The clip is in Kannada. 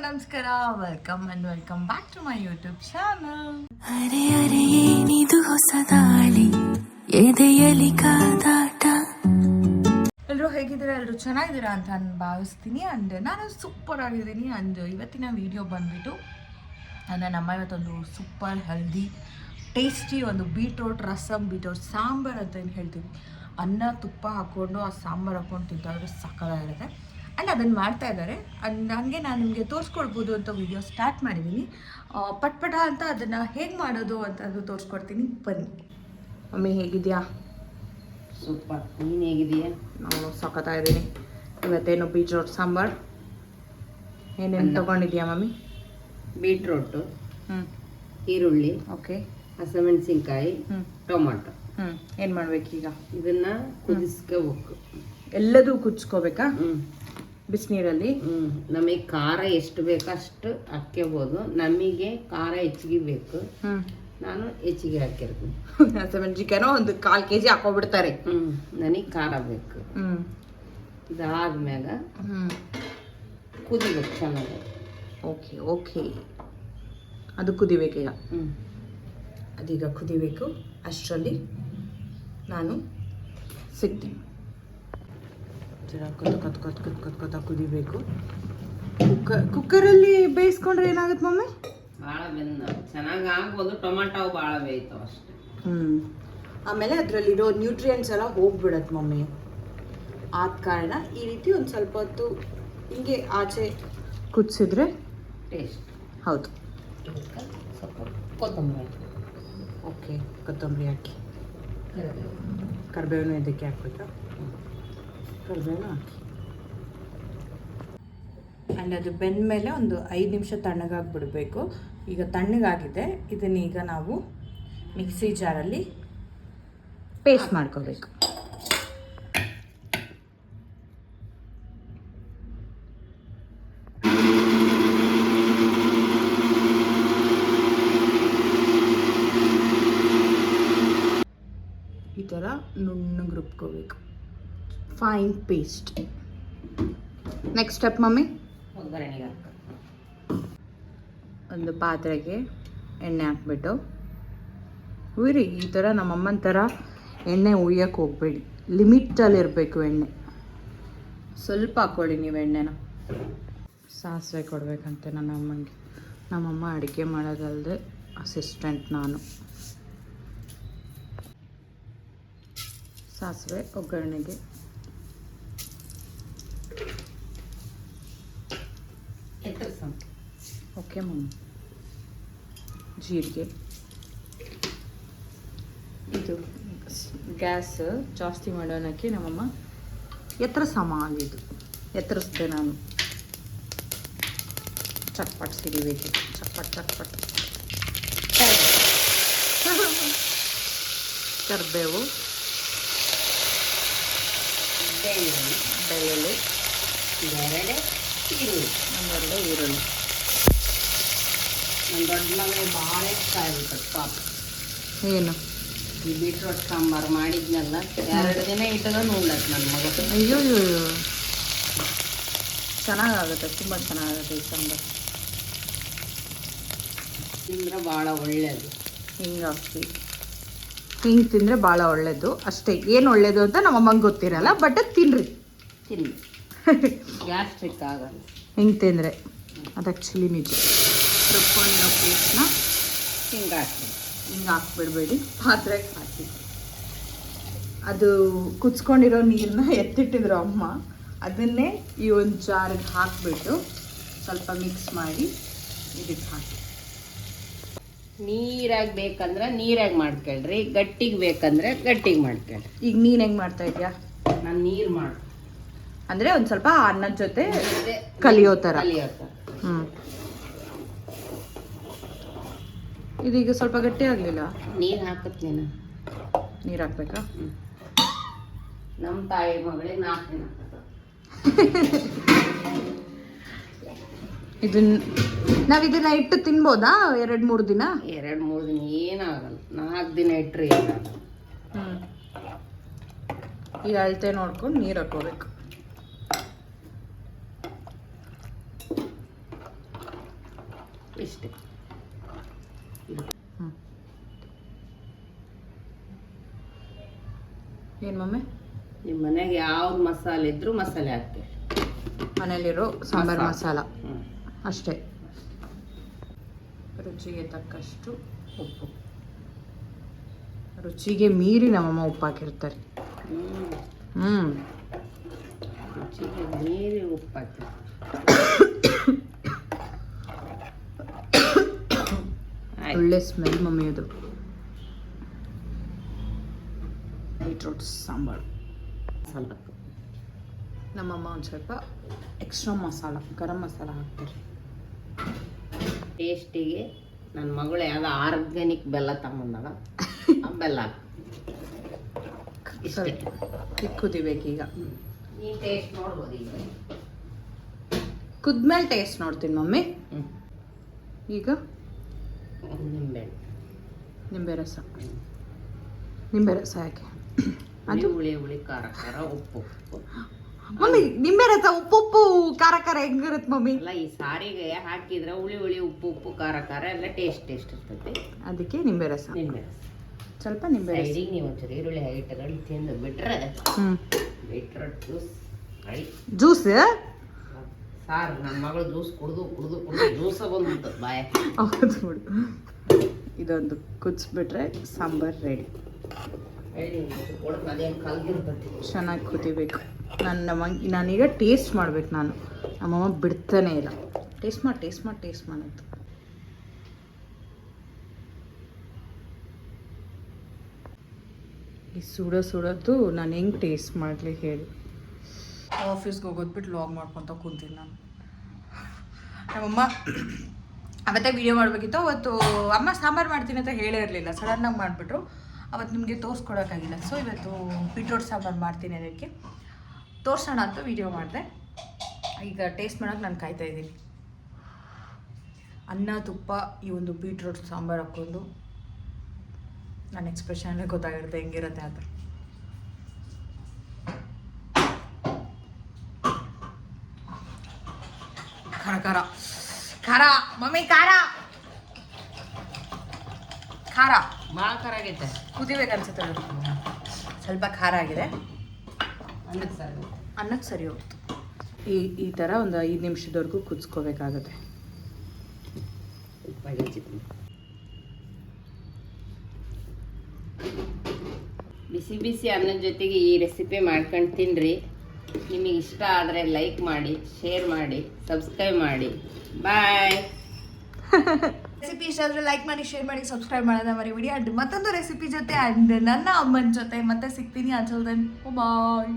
ನಮಸ್ಕಾರ, welcome back to my YouTube channel. ಅರೆ ಅರೆ ಏನಿದು ಹೊಸ ದಾಳಿ ಎದೆಯಲಿ ಕಾದಾಟ. ಎಲ್ಲರೂ ಹೇಗಿದ್ದೀರಾ? ಎಲ್ಲರೂ ಚೆನ್ನಾಗಿದ್ದೀರಾ ಅಂತ ನಾನು ಭಾವಿಸ್ತೀನಿ. ಅಂಡ್ ನಾನು ಸೂಪರ್ ಆಗಿದ್ದೀನಿ. ಅಂಡ್ ಇವತ್ತಿನ ವಿಡಿಯೋ ಬಂದ್ಬಿಟ್ಟು ಅಂದರೆ ನಮ್ಮ ಇವತ್ತೊಂದು ಸೂಪರ್ ಹೆಲ್ದಿ ಟೇಸ್ಟಿ ಒಂದು ಬೀಟ್ರೋಟ್ ರಸಮ್, ಬೀಟ್ರೋಟ್ ಸಾಂಬಾರು ಅಂತ ಏನು ಹೇಳ್ತೀವಿ, ಅನ್ನ ತುಪ್ಪ ಹಾಕ್ಕೊಂಡು ಆ ಸಾಂಬಾರು ಹಾಕ್ಕೊಂಡು ತಿಂತಾಯಿದ್ರೆ ಸಕ್ಕತ್ತಾಗಿರುತ್ತೆ. ಆ್ಯಂಡ್ ಅದನ್ನು ಮಾಡ್ತಾ ಇದ್ದಾರೆ. ಅಂಡ್ ಹಂಗೆ ನಾನು ನಿಮಗೆ ತೋರಿಸ್ಕೊಡ್ಬೋದು ಅಂತ ವಿಡಿಯೋ ಸ್ಟಾರ್ಟ್ ಮಾಡಿದ್ದೀನಿ. ಪಟ್ಪಟ ಅಂತ ಅದನ್ನು ಹೇಗೆ ಮಾಡೋದು ಅಂತ ಅದು ತೋರಿಸ್ಕೊಡ್ತೀನಿ, ಬನ್ನಿ. ಮಮ್ಮಿ ಹೇಗಿದೆಯಾ? ಸೂಪರ್. ನೀನು ಹೇಗಿದೆಯಾ? ನಾನು ಸಖತ್ತಾಗಿದ್ದೀನಿ. ಇವತ್ತೇನು ಬೀಟ್ರೋಟ್ ಸಾಂಬಾರು. ಏನೇನು ತೊಗೊಂಡಿದ್ಯಾ ಮಮ್ಮಿ? ಬೀಟ್ರೋಟು, ಈರುಳ್ಳಿ, ಓಕೆ, ಹಸಿಮೆಣಸಿನ್ಕಾಯಿ, ಟೊಮಾಟೊ. ಏನು ಮಾಡ್ಬೇಕೀಗ? ಇದನ್ನ ಕುದಿಸ್ಕೋಬೇಕು. ಎಲ್ಲದೂ ಕುದಿಸ್ಕೋಬೇಕಾ? ಬಿಸಿನೀರಲ್ಲಿ? ನಮಗೆ ಖಾರ ಎಷ್ಟು ಬೇಕೋ ಅಷ್ಟು ಹಾಕ್ಕೋಬೋದು. ನಮಗೆ ಖಾರ ಹೆಚ್ಚಿಗೆ ಬೇಕು, ನಾನು ಹೆಚ್ಚಿಗೆ ಹಾಕಿರ್ತೀನಿ. ಹಸಿಮೆಣಸಿನ್ಕಾಯಿನೋ ಒಂದು 1/4 kg ಹಾಕೋಬಿಡ್ತಾರೆ. ನನಗೆ ಖಾರ ಬೇಕು. ಇದಾದ್ಮ್ಯಾಗ ಕುದಿಬೇಕು ಚೆನ್ನಾಗಿ. ಓಕೆ ಓಕೆ, ಅದು ಕುದಿಬೇಕೀಗ. ಅದೀಗ ಕುದಿಬೇಕು. ಅಷ್ಟರಲ್ಲಿ ನಾನು ಸಿಗ್ತೀನಿ. ಕೊತ್ತ ಕುದಿಬೇಕು. ಕುಕ್ಕರಲ್ಲಿ ಬೇಯಿಸ್ಕೊಂಡ್ರೆ ಏನಾಗುತ್ತೆ ಮಮ್ಮಿ? ಭಾಳ ಚೆನ್ನಾಗಿ ಆಗ್ಬೋದು. ಟೊಮಾಟೊ ಭಾಳ ಬೇಯ್ತಾವ ಅಷ್ಟೇ. ಆಮೇಲೆ ಅದರಲ್ಲಿರೋ ನ್ಯೂಟ್ರಿಯೆಂಟ್ಸ್ ಎಲ್ಲ ಹೋಗ್ಬಿಡತ್ತೆ ಮಮ್ಮಿ. ಆದ ಕಾರಣ ಈ ರೀತಿ ಒಂದು ಸ್ವಲ್ಪ ಹೊತ್ತು ಹಿಂಗೆ ಆಚೆ ಕುದಿಸಿದ್ರೆ ಟೇಸ್ಟ್. ಹೌದು. ಸ್ವಲ್ಪ ಕೊತ್ತಂಬರಿ. ಓಕೆ, ಕೊತ್ತಂಬರಿ ಹಾಕಿ, ಕರಿಬೇವನ್ನು ಇದಕ್ಕೆ ಹಾಕ್ಬೇಕಾ? ಕರಿಬೇವನ್ನು ಹಾಕಿ. ಆ್ಯಂಡ್ ಅದು ಬೆಂದ ಮೇಲೆ ಒಂದು 5 ನಿಮಿಷ ತಣ್ಣಗಾಗಿಬಿಡಬೇಕು. ಈಗ ತಣ್ಣಗಾಗಿದೆ. ಇದನ್ನೀಗ ನಾವು ಮಿಕ್ಸಿ ಜಾರಲ್ಲಿ ಪೇಸ್ಟ್ ಮಾಡ್ಕೋಬೇಕು. ಈ ಥರ ನುಣ್ಣಗೆ ರುಬ್ಕೋಬೇಕು. Fine paste. Next step mummy? ಒಗ್ಗರಣೆಗೆ ಹಾಕ. ಒಂದು ಪಾತ್ರೆಗೆ ಎಣ್ಣೆ ಹಾಕ್ಬಿಟ್ಟು ಉಯ್ರಿ. ಈ ಥರ ನಮ್ಮಮ್ಮನ ಥರ ಎಣ್ಣೆ ಉಯ್ಯಕ್ಕೆ ಹೋಗ್ಬೇಡಿ, ಲಿಮಿಟಲ್ಲಿರಬೇಕು ಎಣ್ಣೆ. ಸ್ವಲ್ಪ ಹಾಕ್ಕೊಳ್ಳಿ ನೀವು ಎಣ್ಣೆನ. ಸಾಸಿವೆ ಕೊಡಬೇಕಂತೆ ನನ್ನ ಅಮ್ಮನಿಗೆ. ನಮ್ಮಮ್ಮ ಅಡುಗೆ ಮಾಡೋದಲ್ಲದೆ ಅಸಿಸ್ಟೆಂಟ್ ನಾನು. ಸಾಸಿವೆ ಒಗ್ಗರಣೆಗೆ. Okay mummy. ಜೀರಿಗೆ. ಇದು ಗ್ಯಾಸ್ ಜಾಸ್ತಿ ಮಾಡೋಣಕ್ಕೆ ನಮ್ಮಮ್ಮ ಎತ್ತರ ಸಮ ಆಗಿದ್ದು ಎತ್ತರಿಸ್ದೆ ನಾನು. ಚಟ್ಪಟ್ ಸಿಡಿಬೇಕು, ಚಟ್ಪಟ್ ಚಟ್ಪಟ್. ಕರಿಬೇವು, ಬೆಳ್ಳುಳ್ಳಿ, ಒಂದೆರಡು ಈರುಳ್ಳಿ. ನನ್ನ ದೊಡ್ಡ ಮಗ ಭಾಳ ಇಷ್ಟ ಆಗ್ಬಿಟ್ಟು ಪಾಪ. ಏನು ಈ ಬೀಟ್ರೋಟ್ ಸಾಂಬಾರು ಮಾಡಿದ್ನಲ್ಲ, 2 ದಿನ ಇಟ್ಟದ ನೋಡ್ಲಕ್ಕೆ ನನ್ನ ಮಗ. ಅಯ್ಯೋ ಚೆನ್ನಾಗಾಗುತ್ತೆ, ತುಂಬ ಚೆನ್ನಾಗುತ್ತೆ ಈ ಸಾಂಬಾರು. ತಿಂದ್ರೆ ಭಾಳ ಒಳ್ಳೆಯದು. ಹಿಂಗೆ ಹಾಕಿ ಹಿಂಗೆ ತಿಂದರೆ ಭಾಳ ಒಳ್ಳೆಯದು. ಅಷ್ಟೇ, ಏನು ಒಳ್ಳೆಯದು ಅಂತ ನಮ್ಮಮ್ಮಂಗೆ ಗೊತ್ತಿರಲ್ಲ, ಬಟ್ ತಿನ್ನಿರಿ. ತಿನ್ನಿ, ಗ್ಯಾಸ್ಟ್ರಿಕ್ ಆಗಲ್ಲ ಹಿಂಗೆ ತಿಂದರೆ. ಅದು ಆ್ಯಕ್ಚುಲಿ ನಿಜ. ರುಬ್ಕೊಂಡಿರೋ ಪೇಸ್ಟ್ನ ಹಿಂಗೆ ಹಾಕಿ ಹಿಂಗೆ ಹಾಕ್ಬಿಡ್ಬೇಡಿ, ಪಾತ್ರೆಗೆ ಹಾಕಿ. ಅದು ಕುದಿಸ್ಕೊಂಡಿರೋ ನೀರನ್ನ ಎತ್ತಿಟ್ಟಿದ್ರು ಅಮ್ಮ. ಅದನ್ನೇ ಈ ಒಂದು ಜಾರಿಗೆ ಹಾಕಿಬಿಟ್ಟು ಸ್ವಲ್ಪ ಮಿಕ್ಸ್ ಮಾಡಿ ಇದಕ್ಕೆ ಹಾಕಿ. ನೀರಾಗಿ ಬೇಕಂದ್ರೆ ನೀರಾಗಿ ಮಾಡ್ಕೊಳ್ರಿ, ಗಟ್ಟಿಗೆ ಬೇಕಂದ್ರೆ ಗಟ್ಟಿಗೆ ಮಾಡ್ಕೊಳ್ರಿ. ಈಗ ನೀನು ಹೆಂಗೆ ಮಾಡ್ತಾ ಇದೆಯಾ? ನಾನು ನೀರು ಮಾಡಿ ಅಂದರೆ ಒಂದು ಸ್ವಲ್ಪ ಅನ್ನದ ಜೊತೆ ಕಲಿಯೋ ಥರ. ಇದೀಗ ಸ್ವಲ್ಪ ಗಟ್ಟಿ ಆಗಲಿಲ್ಲ. ನೀರು ಹಾಕತ್ತೀನಿ. ನೀರು ಹಾಕ್ಬೇಕಾ? ನಮ್ಮ ತಾಯಿ ಮಗಳಿಗೆ 4 ದಿನ. ನಾವಿದನ್ನ ಇಟ್ಟು ತಿನ್ಬೋದಾ? 2-3 ದಿನ? 2-3 ದಿನ ಏನಾಗಲ್ಲ. 4 ದಿನ ಇಟ್ಟರೆ ಏನಾಗಲ್ಲ. ಈಗ ಅಳತೆ ನೋಡ್ಕೊಂಡು ನೀರು ಹಾಕೋಬೇಕು. ಇಷ್ಟೇ. ಏನು ಮಮ್ಮಿ? ನಿಮ್ಮ ಮನೆಗೆ ಯಾವ್ದು ಮಸಾಲೆ ಇದ್ರೂ ಮಸಾಲೆ ಹಾಕ್ತೀವಿ. ಮನೇಲಿರೋ ಸಾಂಬಾರು ಮಸಾಲ ಹ್ಞೂ ಅಷ್ಟೇ. ರುಚಿಗೆ ತಕ್ಕಷ್ಟು ಉಪ್ಪು. ರುಚಿಗೆ ಮೀರಿ ನಮ್ಮಮ್ಮ ಉಪ್ಪು ಹಾಕಿರ್ತಾರೆ. ರುಚಿಗೆ ಮೀರಿ ಉಪ್ಪು ಹಾಕ್ತೀವಿ. ಒಳ್ಳೆ ಸ್ಮೆಲ್ ಮಮ್ಮಿ ಅದು. ಬೀಟ್ರೂಟ್ ಸಾಂಬಾರು ಸ್ವಲ್ಪ ನಮ್ಮಮ್ಮ ಒಂದು ಸ್ವಲ್ಪ ಎಕ್ಸ್ಟ್ರಾ ಮಸಾಲ ಗರಂ ಮಸಾಲ ಹಾಕ್ತಾರೆ ಟೇಸ್ಟಿಗೆ. ನನ್ನ ಮಗಳು ಯಾವುದೋ ಆರ್ಗ್ಯಾನಿಕ್ ಬೆಲ್ಲ ತಗೊಂಡಾಗ ಆ ಬೆಲ್ಲ ಇಷ್ಟೇ. ಕುದಿಬೇಕೀಗ. ಈ ಟೇಸ್ಟ್ ನೋಡ್ಬೋದು. ಈಗ ಕುದ್ಮೇಲೆ ಟೇಸ್ಟ್ ನೋಡ್ತೀನಿ ಮಮ್ಮಿ. ಈಗ ನಿಂಬೆ ರಸ ಯಾಕೆ? ಅದು ಹುಳಿ ಹುಳಿ ಖಾರ ಖಾರ ಉಪ್ಪು ಮಮ್ಮಿ ನಿಂಬೆ ರಸ ಉಪ್ಪು ಖಾರ ಖಾರ ಹೆಂಗಿರುತ್ತೆ ಮಮ್ಮಿ? ಎಲ್ಲ ಈ ಸಾರಿಗೆ ಹಾಕಿದ್ರೆ ಹುಳಿ ಹುಳಿ ಉಪ್ಪು ಖಾರ ಖಾರ ಎಲ್ಲ ಟೇಸ್ಟ್ ಇರ್ತೈತಿ. ಅದಕ್ಕೆ ನಿಂಬೆ ರಸ. ನಿಂಬೆ ರಸ ಸ್ವಲ್ಪ ನಿಂಬೆ ರಸ. ಸೈಡಿಗೆ ನೀವು ಒಂಚೂರು ಈರುಳ್ಳಿ ಹೈಟಲ್ಲಿ ತಿಂದು ಬಿಟ್ರೆ ಬೀಟ್ರೂಟ್ ಜ್ಯೂಸ್ ರೆಡಿ. ಜ್ಯೂಸ್ ಸಾರು ನನ್ನ ಮಗಳು ಜ್ಯೂಸ್ ಕುಡ್ದು ಜ್ಯೂಸ ಬಂದ್ಬಿಡ್ತದೆ ಬಾಯ. ಹೌದು ಬಿಡು. ಇದೊಂದು ಕುದಿಸ್ಬಿಟ್ರೆ ಸಾಂಬಾರು ರೆಡಿ. ಅದೇನು ಕಲ್ಗಿರ್ತೈತಿ. ಚೆನ್ನಾಗಿ ಕುದಿಬೇಕು. ನಾನೀಗ ಟೇಸ್ಟ್ ಮಾಡ್ಬೇಕು. ನಮ್ಮಮ್ಮ ಬಿಡ್ತಾನೆ ಇಲ್ಲ. ಟೇಸ್ಟ್ ಮಾಡೋದು. ಈ ಸುಡೋದು ನಾನು ಹೆಂಗೆ ಟೇಸ್ಟ್ ಮಾಡಲಿ ಹೇಳಿ? ಆಫೀಸ್ಗೆ ಹೋಗೋದ್ಬಿಟ್ಟು ಲಾಗ್ ಮಾಡ್ಕೊತ ಕೂತೀನಿ ನಾನು. ನಮ್ಮಮ್ಮ ಅವತ್ತೇ ವಿಡಿಯೋ ಮಾಡಬೇಕಿತ್ತು. ಅವತ್ತು ಅಮ್ಮ ಸಾಂಬಾರು ಮಾಡ್ತೀನಿ ಅಂತ ಹೇಳೇ ಇರಲಿಲ್ಲ. ಸಡನ್ನಾಗಿ ಮಾಡಿಬಿಟ್ರು. ಅವತ್ತು ನಿಮಗೆ ತೋರಿಸ್ಕೊಡೋಕ್ಕಾಗಿಲ್ಲ. ಸೊ ಇವತ್ತು ಬೀಟ್ರೂಟ್ ಸಾಂಬಾರು ಮಾಡ್ತೀನಿ. ಅದಕ್ಕೆ ತೋರಿಸೋಣ ಅಂತ ವಿಡಿಯೋ ಮಾಡಿದೆ. ಈಗ ಟೇಸ್ಟ್ ಮಾಡೋಕ್ಕೆ ನಾನು ಕಾಯ್ತಾ ಇದ್ದೀನಿ. ಅನ್ನ ತುಪ್ಪ ಈ ಒಂದು ಬೀಟ್ರೂಟ್ ಸಾಂಬಾರು ಹಾಕ್ಕೊಂಡು ನನ್ನ ಎಕ್ಸ್ಪ್ರೆಷನ್ನೇ ಗೊತ್ತಾಗಿರುತ್ತೆ ಹೆಂಗಿರುತ್ತೆ ಅಂತ. ಖಾರ ಖಾರ ಮಮ್ಮಿ ಖಾರ ಭಾಳ ಖಾರ ಆಗೈತೆ. ಕುದಿಬೇಕನ್ಸುತ್ತೆ. ಸ್ವಲ್ಪ ಖಾರ ಆಗಿದೆ. ಅನ್ನಕ್ಕೆ ಸರಿ ಹೋಗ್ತು. ಈ ಥರ ಒಂದು 5 ನಿಮಿಷದವರೆಗೂ ಕುದಿಸ್ಕೋಬೇಕಾಗುತ್ತೆ. ಬಿಸಿ ಬಿಸಿ ಅನ್ನದ ಜೊತೆಗೆ ಈ ರೆಸಿಪಿ ಮಾಡ್ಕೊಂಡು ತಿನ್ನಿರಿ. ನಿಮಗೆ ಇಷ್ಟ ಆದರೆ ಲೈಕ್ ಮಾಡಿ, ಶೇರ್ ಮಾಡಿ, ಸಬ್ಸ್ಕ್ರೈಬ್ ಮಾಡಿ. ಬಾಯ್. ರೆಸಿಪಿ ಇಷ್ಟ ಆದರೆ ಲೈಕ್ ಮಾಡಿ, ಶೇರ್ ಮಾಡಿ, ಸಬ್ಸ್ಕ್ರೈಬ್ ಮಾಡೋದ ಮರಿಬೇಡಿ. ಅಂಡ್ ಮತ್ತೊಂದು ರೆಸಿಪಿ ಜೊತೆ ಅಂಡ್ ನನ್ನ ಅಮ್ಮನ ಜೊತೆ ಮತ್ತೆ ಸಿಗ್ತೀನಿ. ಅಂಟಿಲ್ ದೆನ್ ಬಾಯ್.